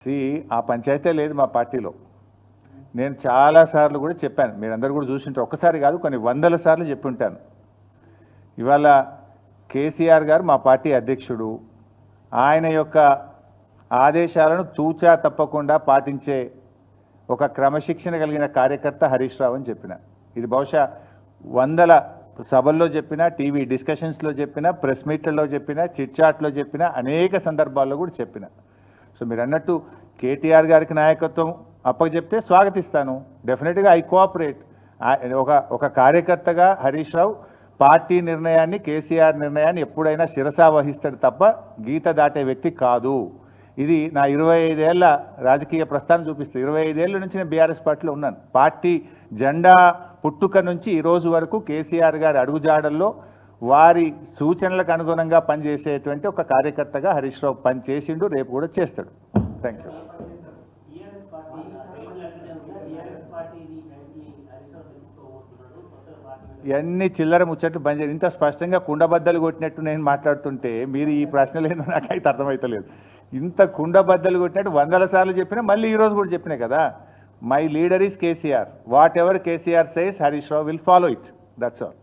ఆ పంచాయతీ లేదు మా పార్టీలో. నేను చాలాసార్లు కూడా చెప్పాను, మీరందరూ కూడా చూసింటారు. ఒక్కసారి కాదు, కొన్ని వందల సార్లు చెప్పి ఉంటాను. ఇవాళ కేసీఆర్ గారు మా పార్టీ అధ్యక్షుడు. ఆయన యొక్క ఆదేశాలను తూచా తప్పకుండా పాటించే ఒక క్రమశిక్షణ కలిగిన కార్యకర్త హరీష్ రావు అని చెప్పిన. ఇది బహుశా వందల సభల్లో చెప్పిన, టీవీ డిస్కషన్స్లో చెప్పిన, ప్రెస్ మీట్లలో చెప్పిన, చిట్చాట్లో చెప్పిన, అనేక సందర్భాల్లో కూడా చెప్పిన. సో మీరు అన్నట్టు కేటీఆర్ గారికి నాయకత్వం అప్పచెప్తే స్వాగతిస్తాను. డెఫినెట్గా ఐ కోఆపరేట్. ఒక కార్యకర్తగా హరీష్ రావు పార్టీ నిర్ణయాన్ని, కేసీఆర్ నిర్ణయాన్ని ఎప్పుడైనా శిరసా వహిస్తాడు తప్ప గీత దాటే వ్యక్తి కాదు. ఇది నా 25 ఏళ్ల రాజకీయ ప్రస్థానం చూపిస్తుంది. 25 ఏళ్ళ నుంచి నేను బీఆర్ఎస్ పార్టీలో ఉన్నాను. పార్టీ జెండా పుట్టుక నుంచి ఈ రోజు వరకు కేసీఆర్ గారి అడుగుజాడల్లో వారి సూచనలకు అనుగుణంగా పనిచేసేటువంటి ఒక కార్యకర్తగా హరీష్ రావు పనిచేసిండు, రేపు కూడా చేస్తాడు. Thank you. ఇవన్నీ చిల్లర ముచ్చట్లు బంద్ చేయాలి. ఇంత స్పష్టంగా కుండబద్దలు కొట్టినట్టు నేను మాట్లాడుతుంటే మీరు ఈ ప్రశ్నలు ఏందో నాకైతే అర్థమవుతలేదు. ఇంత కుండబద్దలు కొట్టినట్టు వందల సార్లు చెప్పినా మళ్ళీ ఈరోజు కూడా చెప్పినా కదా, my leader is KCR. What ever KCR says Harish Rao will follow it. That's all.